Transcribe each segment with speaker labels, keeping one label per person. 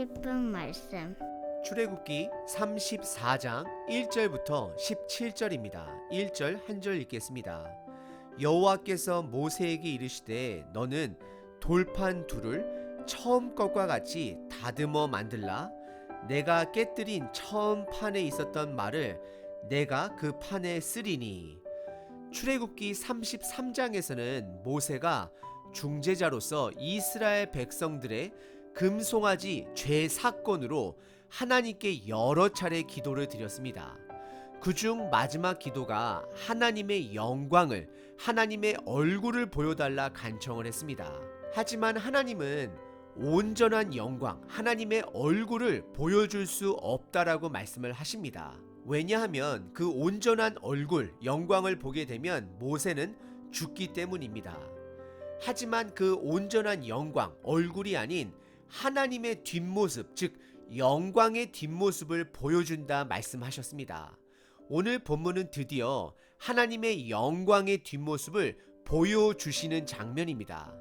Speaker 1: 싶은 말씀.
Speaker 2: 출애굽기 34장 1절부터 17절입니다. 1절 한 절 읽겠습니다. 여호와께서 모세에게 이르시되 너는 돌판 둘을 처음 것과 같이 다듬어 만들라. 내가 깨뜨린 처음 판에 있었던 말을 내가 그 판에 쓰리니. 출애굽기 33장에서는 모세가 중재자로서 이스라엘 백성들의 금송아지 죄 사건으로 하나님께 여러 차례 기도를 드렸습니다. 그중 마지막 기도가 하나님의 영광을, 하나님의 얼굴을 보여달라 간청을 했습니다. 하지만 하나님은 온전한 영광, 하나님의 얼굴을 보여줄 수 없다라고 말씀을 하십니다. 왜냐하면 그 온전한 얼굴, 영광을 보게 되면 모세는 죽기 때문입니다. 하지만 그 온전한 영광, 얼굴이 아닌 하나님의 뒷모습, 즉 영광의 뒷모습을 보여준다 말씀하셨습니다. 오늘 본문은 드디어 하나님의 영광의 뒷모습을 보여주시는 장면입니다.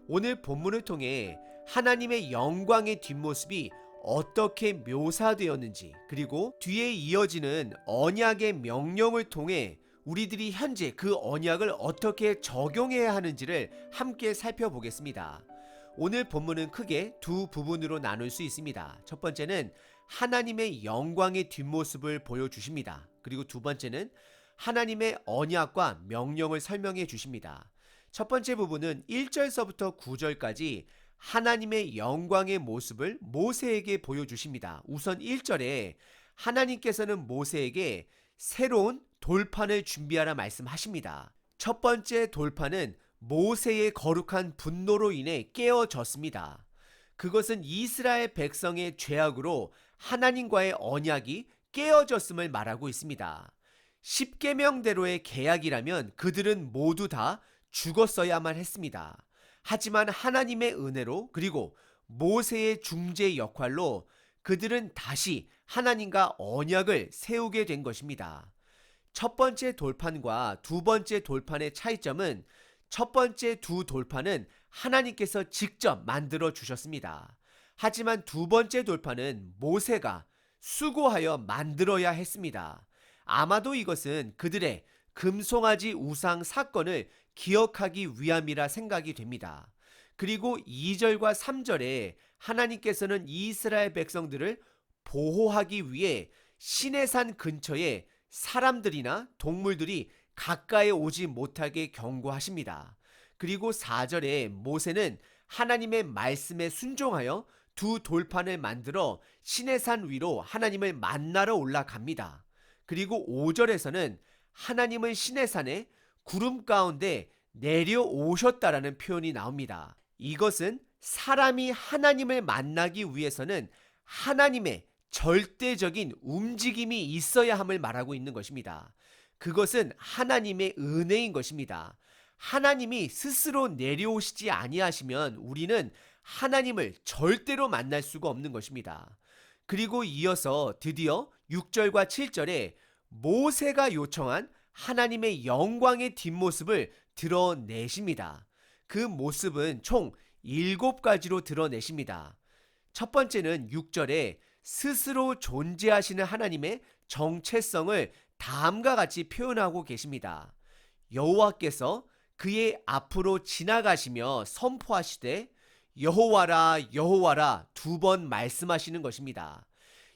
Speaker 2: 오늘 본문을 통해 하나님의 영광의 뒷모습이 어떻게 묘사되었는지, 그리고 뒤에 이어지는 언약의 명령을 통해 우리들이 현재 그 언약을 어떻게 적용해야 하는지를 함께 살펴보겠습니다. 오늘 본문은 크게 두 부분으로 나눌 수 있습니다. 첫 번째는 하나님의 영광의 뒷모습을 보여주십니다. 그리고 두 번째는 하나님의 언약과 명령을 설명해 주십니다. 첫 번째 부분은 1절서부터 9절까지 하나님의 영광의 모습을 모세에게 보여주십니다. 우선 1절에 하나님께서는 모세에게 새로운 돌판을 준비하라 말씀하십니다. 첫 번째 돌판은 모세의 거룩한 분노로 인해 깨어졌습니다. 그것은 이스라엘 백성의 죄악으로 하나님과의 언약이 깨어졌음을 말하고 있습니다. 십계명대로의 계약이라면 그들은 모두 다 죽었어야만 했습니다. 하지만 하나님의 은혜로, 그리고 모세의 중재 역할로 그들은 다시 하나님과 언약을 세우게 된 것입니다. 첫 번째 돌판과 두 번째 돌판의 차이점은 첫 번째 두 돌판은 하나님께서 직접 만들어 주셨습니다. 하지만 두 번째 돌판은 모세가 수고하여 만들어야 했습니다. 아마도 이것은 그들의 금송아지 우상 사건을 기억하기 위함이라 생각이 됩니다. 그리고 2절과 3절에 하나님께서는 이스라엘 백성들을 보호하기 위해 시내산 근처에 사람들이나 동물들이 가까이 오지 못하게 경고하십니다. 그리고 4절에 모세는 하나님의 말씀에 순종하여 두 돌판을 만들어 시내산 위로 하나님을 만나러 올라갑니다. 그리고 5절에서는 하나님은 시내산에 구름 가운데 내려오셨다라는 표현이 나옵니다. 이것은 사람이 하나님을 만나기 위해서는 하나님의 절대적인 움직임이 있어야 함을 말하고 있는 것입니다. 그것은 하나님의 은혜인 것입니다. 하나님이 스스로 내려오시지 아니하시면 우리는 하나님을 절대로 만날 수가 없는 것입니다. 그리고 이어서 드디어 6절과 7절에 모세가 요청한 하나님의 영광의 뒷모습을 드러내십니다. 그 모습은 총 7가지로 드러내십니다. 첫 번째는 6절에 스스로 존재하시는 하나님의 정체성을 다음과 같이 표현하고 계십니다. 여호와께서 그의 앞으로 지나가시며 선포하시되 여호와라 여호와라 2번 말씀하시는 것입니다.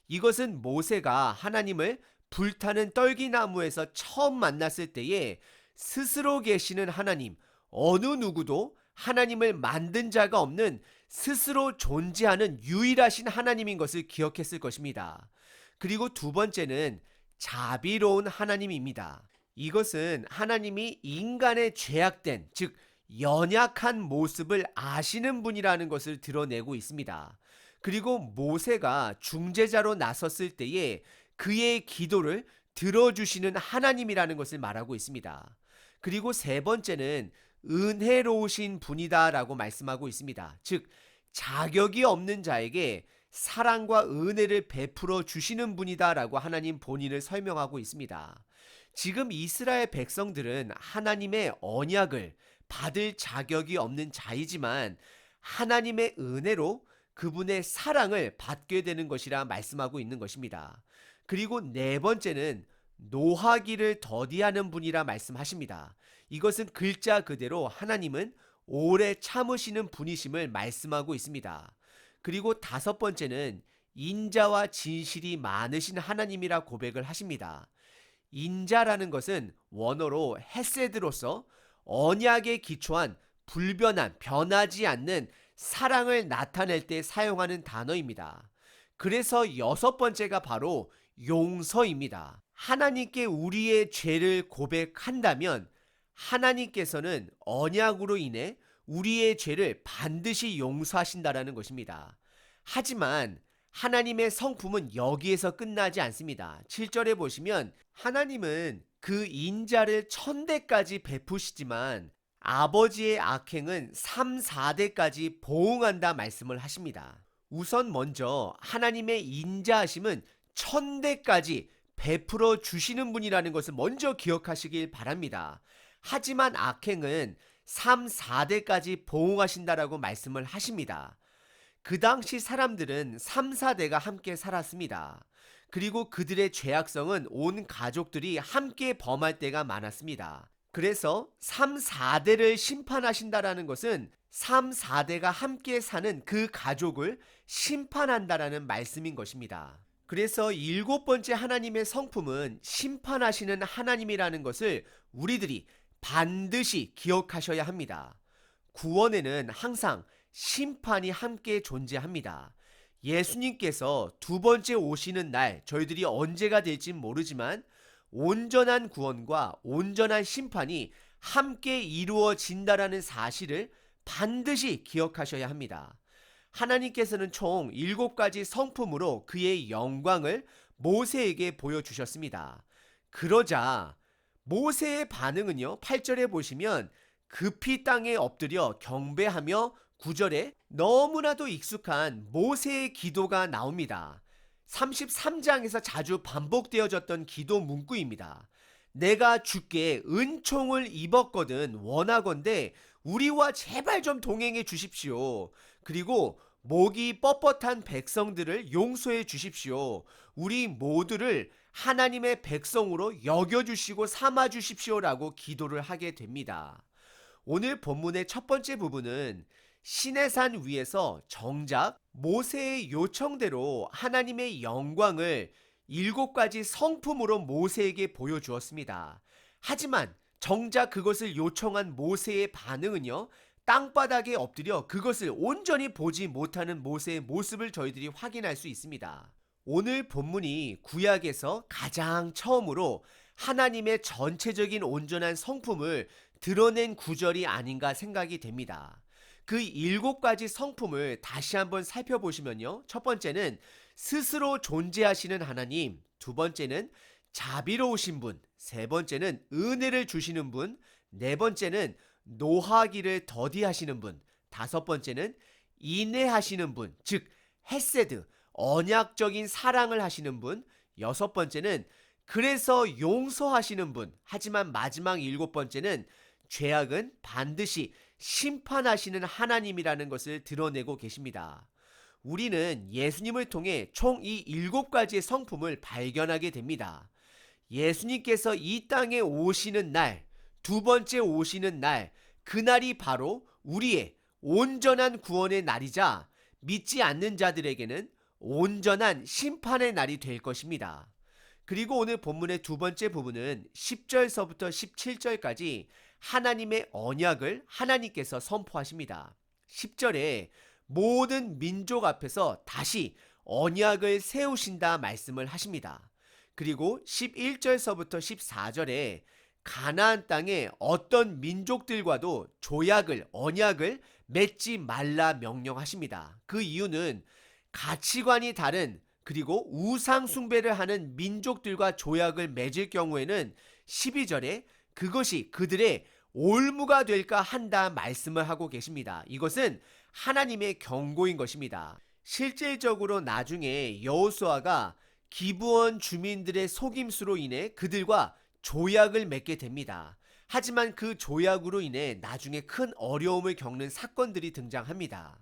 Speaker 2: 이것은 모세가 하나님을 불타는 떨기나무에서 처음 만났을 때에 스스로 계시는 하나님, 어느 누구도 하나님을 만든 자가 없는 스스로 존재하는 유일하신 하나님인 것을 기억했을 것입니다. 그리고 두 번째는 자비로운 하나님입니다. 이것은 하나님이 인간의 죄악된, 즉 연약한 모습을 아시는 분이라는 것을 드러내고 있습니다. 그리고 모세가 중재자로 나섰을 때에 그의 기도를 들어주시는 하나님이라는 것을 말하고 있습니다. 그리고 세 번째는 은혜로우신 분이다라고 말씀하고 있습니다. 즉 자격이 없는 자에게 사랑과 은혜를 베풀어 주시는 분이다라고 하나님 본인을 설명하고 있습니다. 지금 이스라엘 백성들은 하나님의 언약을 받을 자격이 없는 자이지만 하나님의 은혜로 그분의 사랑을 받게 되는 것이라 말씀하고 있는 것입니다. 그리고 네 번째는 노하기를 더디하는 분이라 말씀하십니다. 이것은 글자 그대로 하나님은 오래 참으시는 분이심을 말씀하고 있습니다. 그리고 다섯 번째는 인자와 진실이 많으신 하나님이라 고백을 하십니다. 인자라는 것은 원어로 헤세드로서 언약에 기초한 불변한 변하지 않는 사랑을 나타낼 때 사용하는 단어입니다. 그래서 여섯 번째가 바로 용서입니다. 하나님께 우리의 죄를 고백한다면 하나님께서는 언약으로 인해 우리의 죄를 반드시 용서하신다라는 것입니다. 하지만 하나님의 성품은 여기에서 끝나지 않습니다. 7절에 보시면 하나님은 그 인자를 1000대까지 베푸시지만 아버지의 악행은 3, 4대까지 보응한다 말씀을 하십니다. 우선 먼저 하나님의 인자하심은 1000대까지 베풀어 주시는 분이라는 것을 먼저 기억하시길 바랍니다. 하지만 악행은 3, 4대까지 보응하신다라고 말씀을 하십니다. 그 당시 사람들은 3, 4대가 함께 살았습니다. 그리고 그들의 죄악성은 온 가족들이 함께 범할 때가 많았습니다. 그래서 3, 4대를 심판하신다라는 것은 3, 4대가 함께 사는 그 가족을 심판한다라는 말씀인 것입니다. 그래서 일곱 번째 하나님의 성품은 심판하시는 하나님이라는 것을 우리들이 반드시 기억하셔야 합니다. 구원에는 항상 심판이 함께 존재합니다. 예수님께서 두 번째 오시는 날 저희들이 언제가 될진 모르지만 온전한 구원과 온전한 심판이 함께 이루어진다라는 사실을 반드시 기억하셔야 합니다. 하나님께서는 총 7가지 성품으로 그의 영광을 모세에게 보여주셨습니다. 그러자 모세의 반응은요, 8절에 보시면 급히 땅에 엎드려 경배하며 9절에 너무나도 익숙한 모세의 기도가 나옵니다. 33장에서 자주 반복되어졌던 기도 문구입니다. 내가 주께 은총을 입었거든 원하건대 우리와 제발 좀 동행해 주십시오. 그리고 목이 뻣뻣한 백성들을 용서해 주십시오. 우리 모두를 하나님의 백성으로 여겨주시고 삼아주십시오라고 기도를 하게 됩니다. 오늘 본문의 첫 번째 부분은 시내산 위에서 정작 모세의 요청대로 하나님의 영광을 7가지 성품으로 모세에게 보여주었습니다. 하지만 정작 그것을 요청한 모세의 반응은요, 땅바닥에 엎드려 그것을 온전히 보지 못하는 모세의 모습을 저희들이 확인할 수 있습니다. 오늘 본문이 구약에서 가장 처음으로 하나님의 전체적인 온전한 성품을 드러낸 구절이 아닌가 생각이 됩니다. 그 7가지 성품을 다시 한번 살펴보시면요. 첫 번째는 스스로 존재하시는 하나님, 두 번째는 자비로우신 분, 세 번째는 은혜를 주시는 분, 네 번째는 노하기를 더디하시는 분, 다섯 번째는 인내하시는 분, 즉 헤세드, 언약적인 사랑을 하시는 분, 여섯 번째는 그래서 용서하시는 분, 하지만 마지막 7번째는 죄악은 반드시 심판하시는 하나님이라는 것을 드러내고 계십니다. 우리는 예수님을 통해 총 이 7가지의 성품을 발견하게 됩니다. 예수님께서 이 땅에 오시는 날, 두 번째 오시는 날, 그날이 바로 우리의 온전한 구원의 날이자 믿지 않는 자들에게는 온전한 심판의 날이 될 것입니다. 그리고 오늘 본문의 두 번째 부분은 10절서부터 17절까지 하나님의 언약을 하나님께서 선포하십니다. 10절에 모든 민족 앞에서 다시 언약을 세우신다 말씀을 하십니다. 그리고 11절서부터 14절에 가나안 땅에 어떤 민족들과도 조약을, 언약을 맺지 말라 명령하십니다. 그 이유는 가치관이 다른 그리고 우상 숭배를 하는 민족들과 조약을 맺을 경우에는 12절에 그것이 그들의 올무가 될까 한다 말씀을 하고 계십니다. 이것은 하나님의 경고인 것입니다. 실질적으로 나중에 여호수아가 기브온 주민들의 속임수로 인해 그들과 조약을 맺게 됩니다. 하지만 그 조약으로 인해 나중에 큰 어려움을 겪는 사건들이 등장합니다.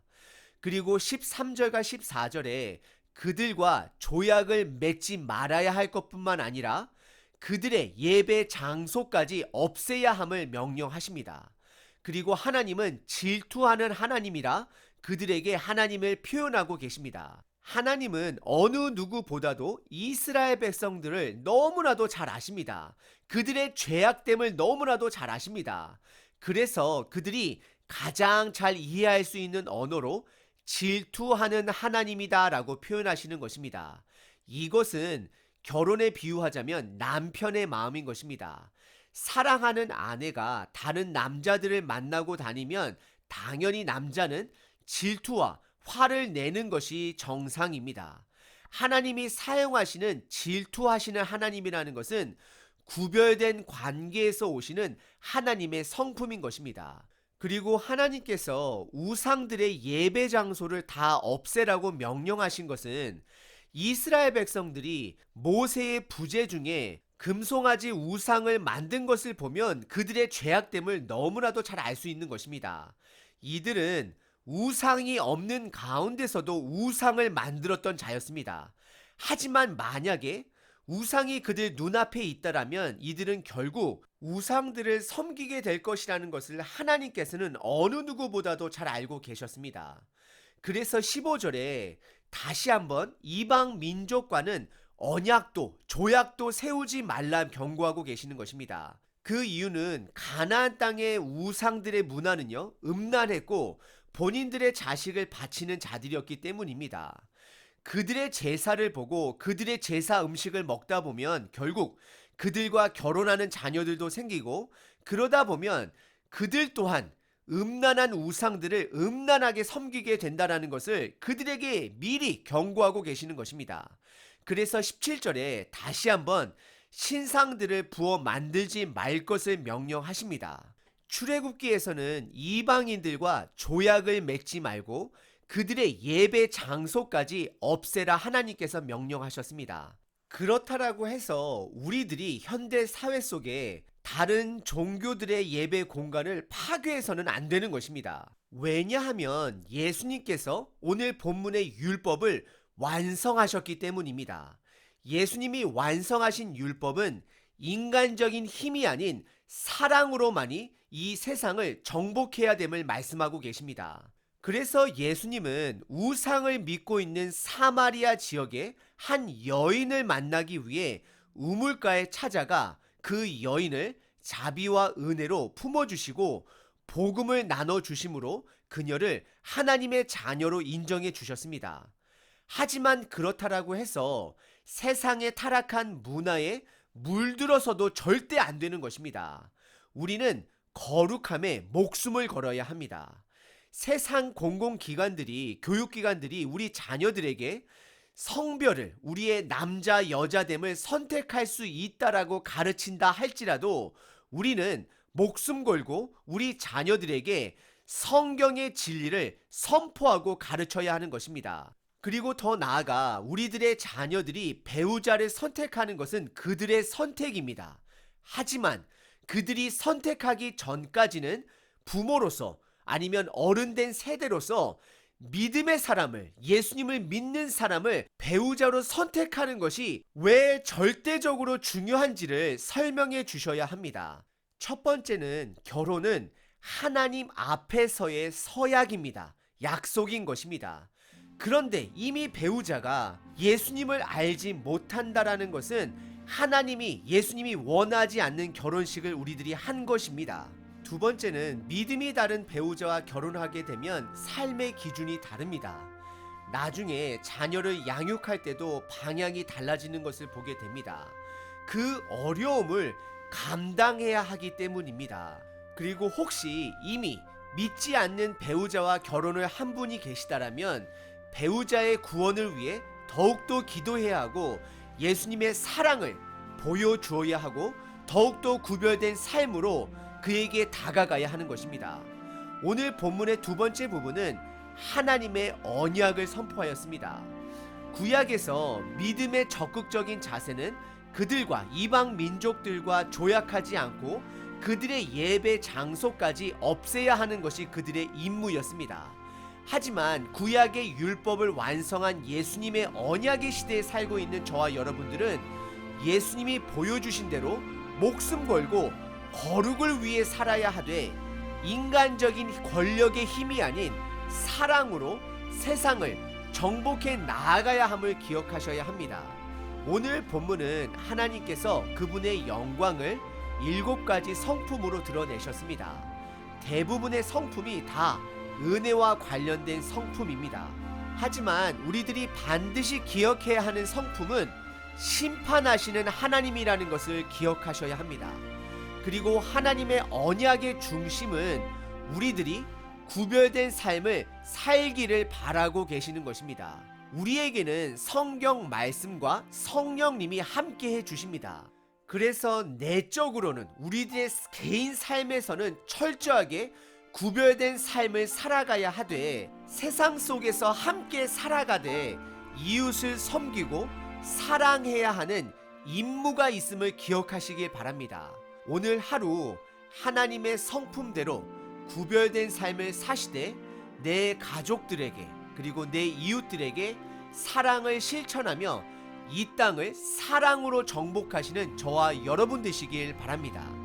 Speaker 2: 그리고 13절과 14절에 그들과 조약을 맺지 말아야 할 것뿐만 아니라 그들의 예배 장소까지 없애야 함을 명령하십니다. 그리고 하나님은 질투하는 하나님이라 그들에게 하나님을 표현하고 계십니다. 하나님은 어느 누구보다도 이스라엘 백성들을 너무나도 잘 아십니다. 그들의 죄악됨을 너무나도 잘 아십니다. 그래서 그들이 가장 잘 이해할 수 있는 언어로 질투하는 하나님이다 라고 표현하시는 것입니다. 이것은 결혼에 비유하자면 남편의 마음인 것입니다. 사랑하는 아내가 다른 남자들을 만나고 다니면 당연히 남자는 질투와 화를 내는 것이 정상입니다. 하나님이 사용하시는 질투하시는 하나님이라는 것은 구별된 관계에서 오시는 하나님의 성품인 것입니다. 그리고 하나님께서 우상들의 예배 장소를 다 없애라고 명령하신 것은 이스라엘 백성들이 모세의 부재 중에 금송아지 우상을 만든 것을 보면 그들의 죄악됨을 너무나도 잘 알 수 있는 것입니다. 이들은 우상이 없는 가운데서도 우상을 만들었던 자였습니다. 하지만 만약에 우상이 그들 눈앞에 있다라면 이들은 결국 우상들을 섬기게 될 것이라는 것을 하나님께서는 어느 누구보다도 잘 알고 계셨습니다. 그래서 15절에 다시 한번 이방 민족과는 언약도 조약도 세우지 말라 경고하고 계시는 것입니다. 그 이유는 가나안 땅의 우상들의 문화는요 음란했고 본인들의 자식을 바치는 자들이었기 때문입니다. 그들의 제사를 보고 그들의 제사 음식을 먹다 보면 결국 그들과 결혼하는 자녀들도 생기고 그러다 보면 그들 또한 음란한 우상들을 음란하게 섬기게 된다는 것을 그들에게 미리 경고하고 계시는 것입니다. 그래서 17절에 다시 한번 신상들을 부어 만들지 말 것을 명령하십니다. 출애굽기에서는 이방인들과 조약을 맺지 말고 그들의 예배 장소까지 없애라 하나님께서 명령하셨습니다. 그렇다라고 해서 우리들이 현대 사회 속에 다른 종교들의 예배 공간을 파괴해서는 안 되는 것입니다. 왜냐하면 예수님께서 오늘 본문의 율법을 완성하셨기 때문입니다. 예수님이 완성하신 율법은 인간적인 힘이 아닌 사랑으로만이 이 세상을 정복해야 됨을 말씀하고 계십니다. 그래서 예수님은 우상을 믿고 있는 사마리아 지역의 한 여인을 만나기 위해 우물가에 찾아가 그 여인을 자비와 은혜로 품어주시고 복음을 나눠주심으로 그녀를 하나님의 자녀로 인정해 주셨습니다. 하지만 그렇다라고 해서 세상의 타락한 문화에 물들어서도 절대 안 되는 것입니다. 우리는 거룩함에 목숨을 걸어야 합니다. 세상 공공기관들이, 교육기관들이 우리 자녀들에게 성별을, 우리의 남자, 여자됨을 선택할 수 있다라고 가르친다 할지라도 우리는 목숨 걸고 우리 자녀들에게 성경의 진리를 선포하고 가르쳐야 하는 것입니다. 그리고 더 나아가 우리들의 자녀들이 배우자를 선택하는 것은 그들의 선택입니다. 하지만 그들이 선택하기 전까지는 부모로서 아니면 어른된 세대로서 믿음의 사람을, 예수님을 믿는 사람을 배우자로 선택하는 것이 왜 절대적으로 중요한지를 설명해 주셔야 합니다. 첫 번째는 결혼은 하나님 앞에서의 서약입니다. 약속인 것입니다. 그런데 이미 배우자가 예수님을 알지 못한다라는 것은 하나님이, 예수님이 원하지 않는 결혼식을 우리들이 한 것입니다. 두 번째는 믿음이 다른 배우자와 결혼하게 되면 삶의 기준이 다릅니다. 나중에 자녀를 양육할 때도 방향이 달라지는 것을 보게 됩니다. 그 어려움을 감당해야 하기 때문입니다. 그리고 혹시 이미 믿지 않는 배우자와 결혼을 한 분이 계시다라면 배우자의 구원을 위해 더욱더 기도해야 하고 예수님의 사랑을 보여주어야 하고 더욱더 구별된 삶으로 그에게 다가가야 하는 것입니다. 오늘 본문의 두 번째 부분은 하나님의 언약을 선포하였습니다. 구약에서 믿음의 적극적인 자세는 그들과 이방 민족들과 조약하지 않고 그들의 예배 장소까지 없애야 하는 것이 그들의 임무였습니다. 하지만 구약의 율법을 완성한 예수님의 언약의 시대에 살고 있는 저와 여러분들은 예수님이 보여주신 대로 목숨 걸고 거룩을 위해 살아야 하되 인간적인 권력의 힘이 아닌 사랑으로 세상을 정복해 나아가야 함을 기억하셔야 합니다. 오늘 본문은 하나님께서 그분의 영광을 7가지 성품으로 드러내셨습니다. 대부분의 성품이 다 은혜와 관련된 성품입니다. 하지만 우리들이 반드시 기억해야 하는 성품은 심판하시는 하나님이라는 것을 기억하셔야 합니다. 그리고 하나님의 언약의 중심은 우리들이 구별된 삶을 살기를 바라고 계시는 것입니다. 우리에게는 성경 말씀과 성령님이 함께 해주십니다. 그래서 내적으로는 우리들의 개인 삶에서는 철저하게 구별된 삶을 살아가야 하되 세상 속에서 함께 살아가되 이웃을 섬기고 사랑해야 하는 임무가 있음을 기억하시길 바랍니다. 오늘 하루 하나님의 성품대로 구별된 삶을 사시되 내 가족들에게 그리고 내 이웃들에게 사랑을 실천하며 이 땅을 사랑으로 정복하시는 저와 여러분 되시길 바랍니다.